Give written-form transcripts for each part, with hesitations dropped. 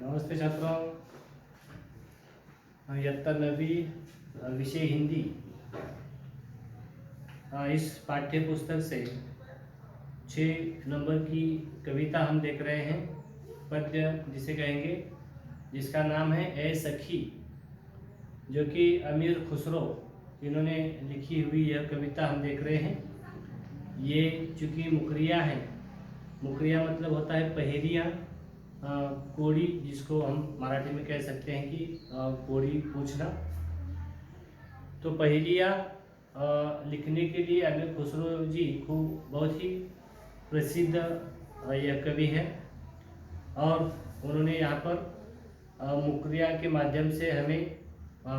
नमस्ते छात्रों। इयत्ता 9वीं विषय हिंदी। इस पाठ्य पुस्तक से 6 नंबर की कविता हम देख रहे हैं। पद्य जिसे कहेंगे, जिसका नाम है ए सखी, जो कि अमीर खुसरो इन्होंने लिखी हुई यह कविता हम देख रहे हैं। ये चूँकि मुकरिया है, मुकरिया मतलब होता है पहेलियाँ, कोड़ी, जिसको हम मराठी में कह सकते हैं कि कोड़ी पूछना। तो पहेलियाँ लिखने के लिए अमीर खुसरो जी खूब बहुत ही प्रसिद्ध यह कवि है, और उन्होंने यहाँ पर मुकरिया के माध्यम से हमें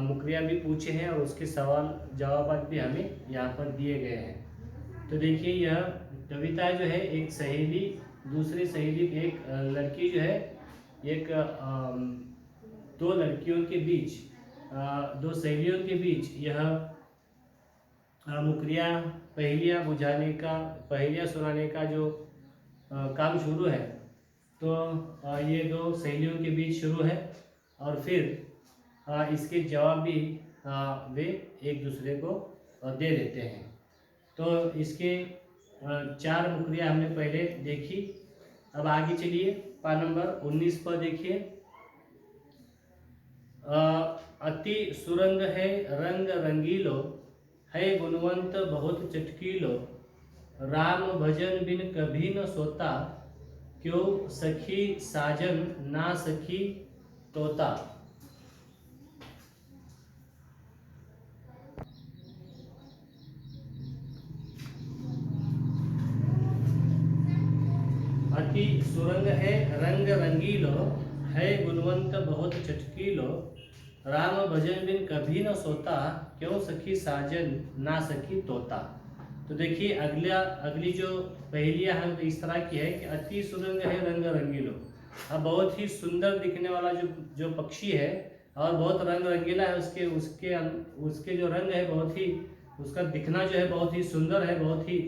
मुकरिया भी पूछे हैं और उसके सवाल जवाब भी हमें यहाँ पर दिए गए हैं। तो देखिए, यह कविता जो है, एक सहेली दूसरी सहेली, एक लड़की जो है, एक दो लड़कियों के बीच, दो सहेलियों के बीच यह मुकरिया पहेलियाँ बुझाने का, पहेलियाँ सुनाने का जो काम शुरू है। तो ये दो सहेलियों के बीच शुरू है, और फिर इसके जवाब भी वे एक दूसरे को दे देते हैं। तो इसके 4 मुकरिया हमने पहले देखी। अब आगे चलिए, पान नंबर 19 पर देखिए। अति सुरंग है रंग रंगीलो, है गुणवंत बहुत चटकीलो, राम भजन बिन कभी न सोता, क्यों सखी साजन ना सखी तोता। अति सुरंग है रंग रंगीलो, है गुणवंत बहुत चटकीलो, राम भजन बिन कभी न सोता, क्यों सखी साजन ना सखी तोता। तो देखिए, अगली जो पहेलियाँ हम इस तरह की है कि अति सुरंग है रंग रंगीलो। अब बहुत ही सुंदर दिखने वाला जो पक्षी है, और बहुत रंग रंगीला है, उसके उसके उसके जो रंग है, बहुत ही उसका दिखना जो है बहुत ही सुंदर है, बहुत ही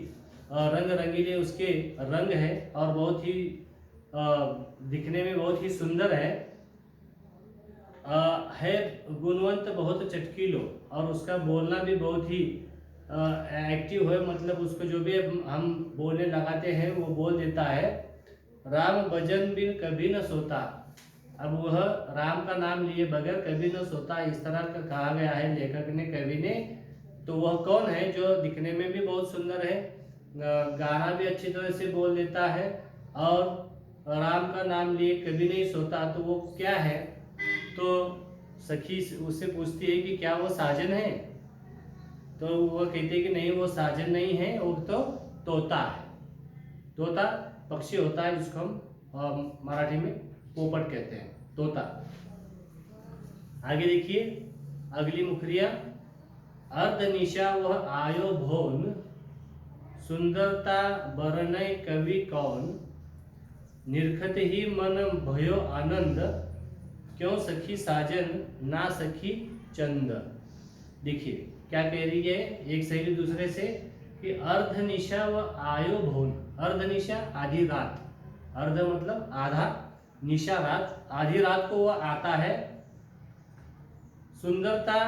रंग रंगीले उसके रंग है, और बहुत ही दिखने में बहुत ही सुंदर है गुणवंत बहुत चटकीलो, और उसका बोलना भी बहुत ही एक्टिव है, मतलब उसको जो भी हम बोलने लगाते हैं वो बोल देता है। राम भजन बिन कभी न सोता। अब वह राम का नाम लिए बगैर कभी न सोता, इस तरह का कहा गया है लेखक ने, कवि ने। तो वह कौन है जो दिखने में भी बहुत सुंदर है, गाना भी अच्छी तरह से बोल देता है, और राम का नाम लिए कभी नहीं सोता, तो वो क्या है? तो सखी उससे पूछती है कि क्या वो साजन है? तो वो कहते हैं कि नहीं, वो साजन नहीं है, वो तो तोता है। तोता पक्षी होता है, जिसको हम मराठी में पोपट कहते हैं, तोता। आगे देखिए, अगली मुखरिया। अर्धनिशा वह आयो भोन, सुंदरता बरनय कवि कौन, निरखत ही मन भयो आनंद, क्यों सखी साजन ना सखी चंद। देखिए क्या कह रही है एक सहेली दूसरे से कि अर्धनिशा व आयो भोन। अर्धनिशा आधी रात, अर्ध मतलब आधा, निशा रात, आधी रात को वह आता है। सुंदरता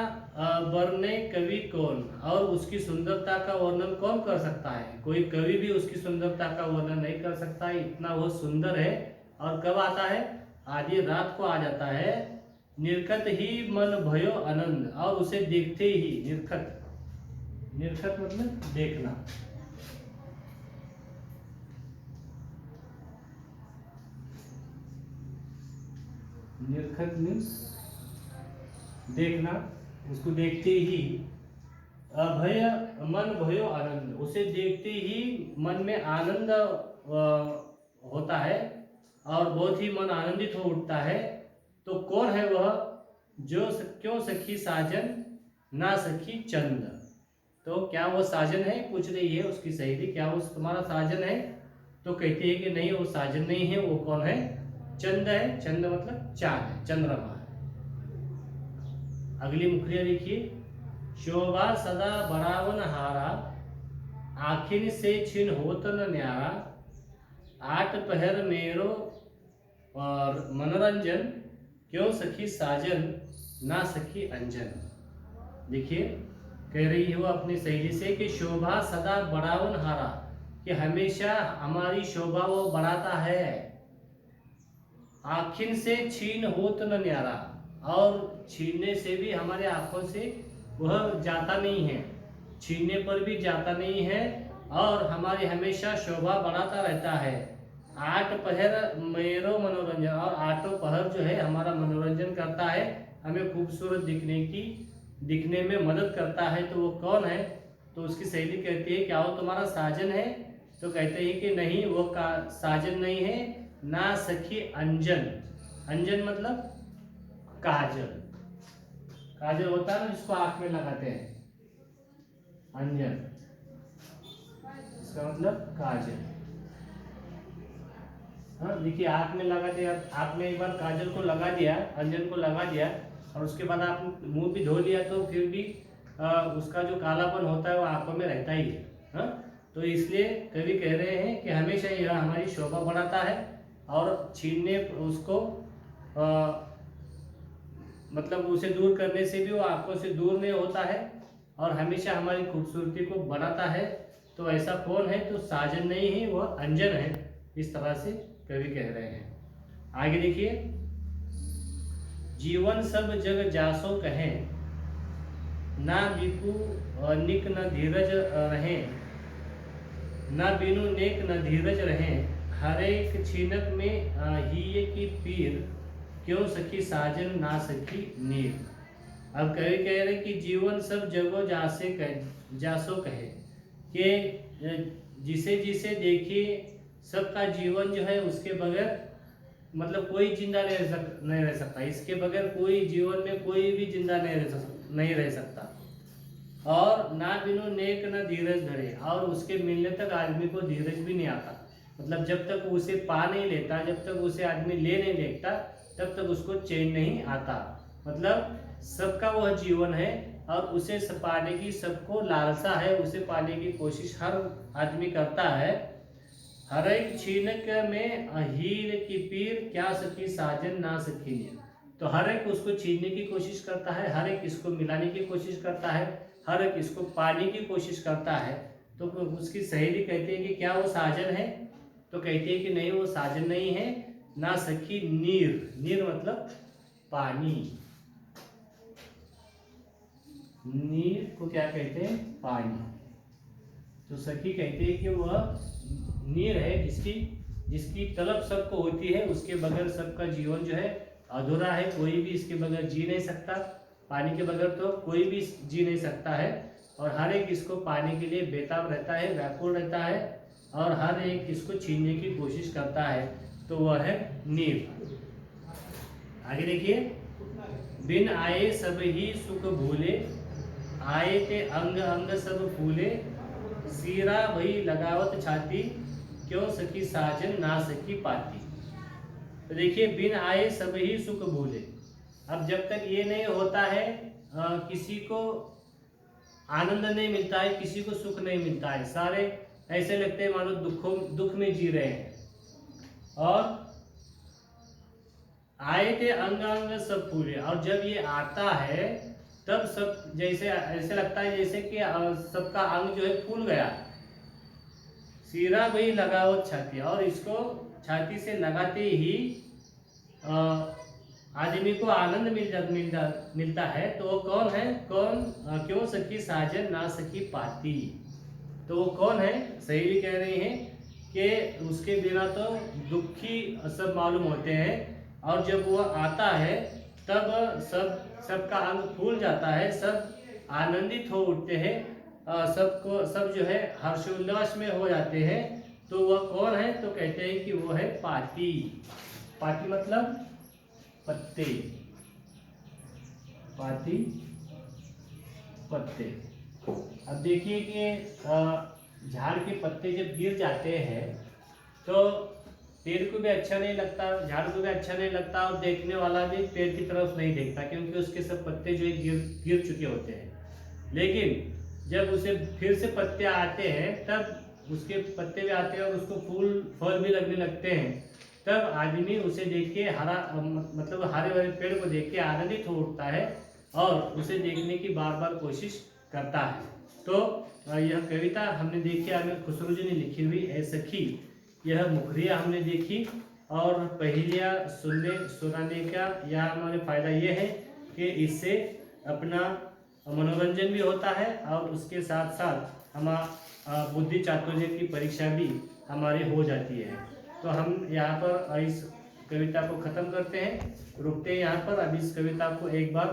वर्णने कवि कौन, और उसकी सुंदरता का वर्णन कौन कर सकता है? कोई कवि भी उसकी सुंदरता का वर्णन नहीं कर सकता, इतना वो सुंदर है। और कब आता है? आधी रात को आ जाता है। निरखत ही मन भयो आनंद, और उसे देखते ही, निरखत, निरखत मतलब देखना, निरखत मीन्स देखना, उसको देखते ही अभय मन भयो आनंद, उसे देखते ही मन में आनंद होता है, और बहुत ही मन आनंदित हो उठता है। तो कौन है वह? जो क्यों सखी साजन ना सखी चंद। तो क्या वो साजन है? पूछ रही है उसकी सहेली, क्या वो तुम्हारा साजन है? तो कहती है कि नहीं, वो साजन नहीं है। वो कौन है? चंद है। चंद मतलब चांद है, चंद्रमा है। अगली मुखरिया देखिए। शोभा सदा बरावन हारा, आखिन से छिन होत न न्यारा, आठ पहर मेरो और मनोरंजन क्यों सखी साजन ना सखी अंजन। देखिए कह रही है वो अपनी सहेली से कि शोभा सदा बढ़ावन हारा, कि हमेशा हमारी शोभा वो बढ़ाता है। आखिन से छीन होत न न्यारा, और छीनने से भी हमारे आंखों से वह जाता नहीं है, छीनने पर भी जाता नहीं है, और हमारी हमेशा शोभा बढ़ाता रहता है। आठ पहर मेरो मनोरंजन, और आठों पहर जो है हमारा मनोरंजन करता है, हमें खूबसूरत दिखने में मदद करता है। तो वो कौन है? तो उसकी सहेली कहती है क्या वो तुम्हारा साजन है? तो कहते हैं कि नहीं, वो साजन नहीं है, ना सखी अंजन। अंजन मतलब काजल। काजल होता है ना जिसको आंख में लगाते हैं, अंजन इसका मतलब काजल। हाँ देखिए, आंख में लगा दिया, आपने एक बार काजल को लगा दिया, अंजन को लगा दिया, और उसके बाद आप मुंह भी धो लिया, तो फिर भी उसका जो कालापन होता है वो आंखों में रहता ही है। हाँ, तो इसलिए कवि कह रहे हैं कि हमेशा यह हमारी शोभा बढ़ाता है, और छीनने उसको मतलब उसे दूर करने से भी वो आंखों से दूर नहीं होता है, और हमेशा हमारी खूबसूरती को बढ़ाता है। तो ऐसा कौन है? तो साजन नहीं है, वह अंजन है। इस तरह से कवि कह रहे हैं। आगे देखिए, जीवन सब जग जासो कहे, ना बिकू निक न धीरज रहे, ना बिनु नेक न धीरज रहे, हर एक छीनक में ही की पीर, क्यों सखी साजन ना सखी नीर। अब कवि कह रहे कि जीवन सब जगो जासो कहे, कि जिसे जिसे देखिए सबका जीवन जो है उसके बगैर मतलब कोई जिंदा नहीं रह सकता, इसके बगैर कोई जीवन में कोई भी जिंदा नहीं रह सकता। और ना बिनु नेक न धीरज धरे, और उसके मिलने तक आदमी को धीरज भी नहीं आता। मतलब जब तक उसे पा नहीं लेता, जब तक उसे आदमी ले नहीं लेता, तब तक उसको चैन नहीं आता। मतलब सबका वह जीवन है, और उसे पाने की सबको लालसा है, उसे पाने की कोशिश हर आदमी करता है। हर एक छीनक में हीर की पीर, क्या सखी साजन ना सखी नीर। तो हर एक उसको छीनने की कोशिश करता है, हर एक इसको मिलाने की कोशिश करता है, हर एक इसको पाने की कोशिश करता है। तो उसकी सहेली कहती है कि क्या वो साजन है? तो कहती है कि नहीं, वो साजन नहीं है, ना सखी नीर। नीर मतलब पानी। नीर को क्या कहते हैं? पानी। तो सखी कहती है कि वह नीर है, जिसकी तलब सबको होती है, उसके बगैर सबका जीवन जो है अधूरा है, कोई भी इसके बगैर जी नहीं सकता। पानी के बगैर तो कोई भी जी नहीं सकता है, और हर एक इसको पाने के लिए बेताब रहता है, व्याकुल रहता है, और हर एक इसको छीनने की कोशिश करता है। तो वह है नीर। आगे देखिए, बिन आए सब ही सुख भूले, आए ते अंग अंग सब फूले, सीरा वही लगावत छाती, क्यों सखी साजन ना सखी पाती। तो देखिए, बिन आए सब ही सुख भूले। अब जब तक ये नहीं होता है, किसी को आनंद नहीं मिलता है, किसी को सुख नहीं मिलता है, सारे ऐसे लगते हैं मानो दुख में जी रहे हैं। और आए थे अंग अंग सब फूले, और जब ये आता है तब सब जैसे ऐसे लगता है जैसे कि सबका अंग जो है फूल गया। सीरा भी लगावत छाती, और इसको छाती से लगाते ही आदमी को आनंद मिलता है। तो वो कौन है? क्यों सखी साजन ना सखी पाती। तो वो कौन है? सहेली कह रही है कि उसके बिना तो दुखी सब मालूम होते हैं, और जब वो आता है तब सबका अंग फूल जाता है, सब आनंदित हो उठते हैं, सब जो है हर्षोल्लास में हो जाते हैं। तो वह कौन है? तो कहते हैं कि वो है पाती। पाती मतलब पत्ते, पाती पत्ते। अब देखिए कि झाड़ के पत्ते जब गिर जाते हैं तो पेड़ को भी अच्छा नहीं लगता, झाड़ को भी अच्छा नहीं लगता, और देखने वाला भी पेड़ की तरफ नहीं देखता, क्योंकि उसके सब पत्ते जो है गिर चुके होते हैं। लेकिन जब उसे फिर से पत्ते आते हैं, तब उसके पत्ते भी आते हैं और उसको फूल फल भी लगने लगते हैं, तब आदमी उसे देख के मतलब हरे भरे पेड़ को देख के आनंदित हो उठता है और उसे देखने की बार बार कोशिश करता है। तो यह कविता हमने देखी, आमिर खुसरो जी ने लिखी हुई है सखी। यह मुखरिया हमने देखी और पहेलियाँ सुनाने का यह हमारे फायदा ये है कि इससे अपना मनोरंजन भी होता है और उसके साथ साथ हमारा बुद्धि चातुर्य की परीक्षा भी हमारी हो जाती है। तो हम यहाँ पर इस कविता को ख़त्म करते हैं, रुकते हैं यहाँ पर। अब इस कविता को एक बार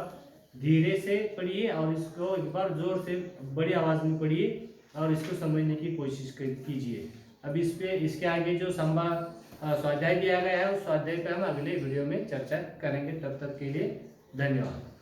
धीरे से पढ़िए और इसको एक बार जोर से बड़ी आवाज़ में पढ़िए और इसको समझने की कोशिश कीजिए। अब इसके आगे जो स्वाध्याय दिया गया है उस स्वाध्याय पर हम अगले वीडियो में चर्चा करेंगे। तब तक के लिए धन्यवाद।